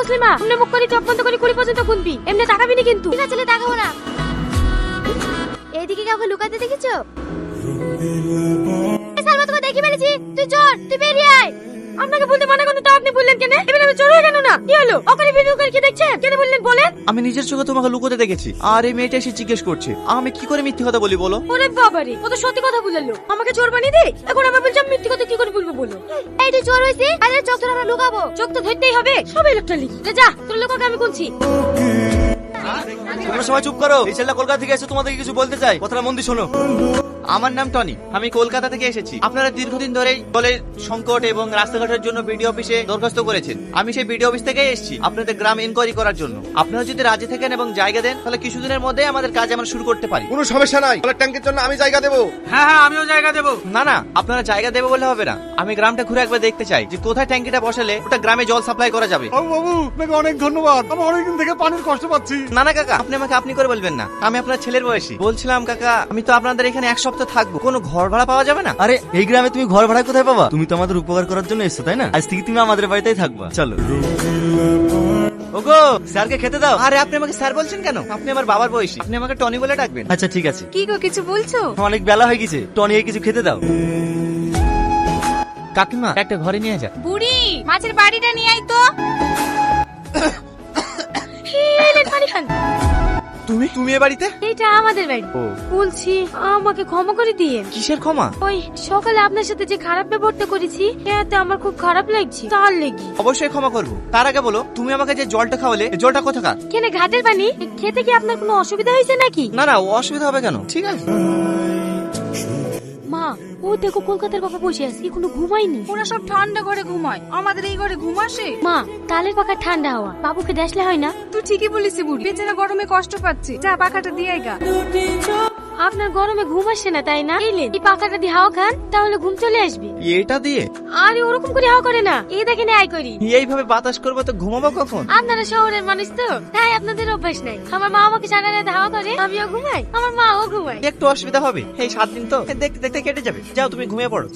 মুসলিমা, সামনে মুখ করে চোখ বন্ধ করে 20 পর্যন্ত গুনবি, এমনি তাকাবি না কিন্তু। ঠিক আছে, তাকাবো না। এইদিকে কাউকে লুকাতে দেখেছো? সালমা, তোকে দেখি ফেলেছি, তুই চোর, তুই বেরিয়ে আয়। আপনাকে বলতে মানা করতে তো আপনি বললেন কেন? এবার আমি চোর হয়ে কেন না? কি হলো? ওখানে ভিডিও করে কি দেখছেন? কেন বললেন বলেন? আমি নিজের চোখে তোমাকে লুকোতে দেখেছি, আর এই মেয়েটা এসে জিজ্ঞেস করছে আমি কি করে মিথ্যে কথা বলি বলো। ওরে বাবারে, ও তো সত্যি কথা বললো, আমাকে চোর বানিয়ে দে। এখন আমি বলছি আমি মিথ্যে কথা কি করে বলবো বলো? এই তুই চোর হইছিস, আরে চোখ ধরে আমরা লুকাবো, চোখ তো ধরতেই হবে, সব ইলেকট্রনিক। যা, তোর লোককে আমি গুনছি। তোমরা সবাই চুপ করো, এই ছেলেটা কলকাতা থেকে এসে তোমাদের কিছু বলতে চাই, কথাটা মন দিয়ে শোনো। আমার নাম টনি, আমি কলকাতা থেকে এসেছি। আপনারা দীর্ঘদিন ধরেই জলের সংকট এবং রাস্তাঘাটের জন্য বিডিও অফিসে দরখাস্ত করেছেন। আমি সেই বিডিও অফিস থেকেই এসেছি আপনাদের গ্রাম ইনকোয়ারি করার জন্য। আপনারা যদি রাজি থাকেন এবং জায়গা দেন, তাহলে কিছুদিনের মধ্যে আমাদের কাজ আমরা শুরু করতে পারি। কোনো সমস্যা নাই, জলের ট্যাঙ্কের জন্য আমি জায়গা দেবো। হ্যাঁ হ্যাঁ, আমিও জায়গা দেবো। না না, আপনারা জায়গা দেবে বলে হবে না, আমি গ্রামটা ঘুরে একবার দেখতে চাই যে কোথায় ট্যাঙ্কিটা বসালে ওটা গ্রামে জল সাপ্লাই করা যাবে। বাবু বাবু, আপনাকে অনেক ধন্যবাদ, আমি অনেকদিন থেকে পানির কষ্ট পাচ্ছি। না না কাকা, আপনি আমাকে আপনি করে বলবেন না, আমি আপনার ছেলের বয়সী। বলছিলাম কাকা, আমি তো আপনাদের এখানে 1 সপ্তাহ থাকবো, কোনো ঘর ভাড়া পাওয়া যাবে না? আরে এই গ্রামে তুমি ঘর ভাড়া কোথায় পাবা? তুমি তো আমাদের উপকার করার জন্য এসছো তাই না? আজ থেকে তুমি আমাদের বাড়িতেই থাকবা, চলো। ওগো, স্যারকে খেতে দাও। আরে আপনি আমাকে স্যার বলছেন কেন? আপনি আমার বাবার বয়সী, আপনি আমাকে টনি বলে ডাকবেন। আচ্ছা ঠিক আছে, কি গো, কিছু বলছো? অনেক বেলা হয়ে গেছে, টনিকে কিছু খেতে দাও। কাকিমা, একটা ঘরে নিয়ে যা। বুড়ি, মাছের বাড়িটা নিয়ে আই তো। হিলেন পানি খান। তুমি এ বাড়িতে? এটা আমাদের বাড়ি। ও। বলছি আমাকে ক্ষমা করে দিয়ে। কিসের ক্ষমা? ওই সকালে আপনার সাথে যে খারাপ ব্যবহারটা করেছি, এতে আমার খুব খারাপ লাগছে, তার লেগে। অবশ্যই ক্ষমা করবো। তার আগে বলো, তুমি আমাকে যে জলটা খাওয়ালে, এই জলটা কোথাকার? কেন ঘাটের পানি? খেতে কি আপনার কোনো অসুবিধা হয়েছে নাকি? না না, অসুবিধা হবে কেন? ঠিক আছে। মা, ও দেখো কলকাতার বাবা বসে আছে, এখনো ঘুমায়নি। ওরা সব ঠান্ডা ঘরে ঘুমায়, আমাদের এই ঘরে ঘুম আসে? মা, তালের পাখা ঠান্ডা হাওয়া, বাবুকে দেখলে হয় না? তুই ঠিকই বলিস বুড়ি, বেচারা গরমে কষ্ট পাচ্ছে, যা পাখাটা দিয়ে গা। আপনার গরমে ঘুম আসছে না তাই না? এই পাখাটা দিয়ে হাওয়া খান, তাহলে ঘুম চলে আসবে। এটা দিয়ে? আরে ওরকম করে হাওয়া করে না, এই দেখেন আই করি। এইভাবে বাতাস করবো তো ঘুমাবো কখন? আপনারা শহরের মানুষ তো, তাই আপনাদের অভ্যাস নাই। আমার মা আমাকে সারা রাতে হাওয়া করে, আমিও ঘুমাই, আমার মাও ঘুমায়। একটু অসুবিধা হবে, এই 7 দিন তো দেখতে দেখতে কেটে যাবে। যাও তুমি ঘুমিয়ে পড়ো।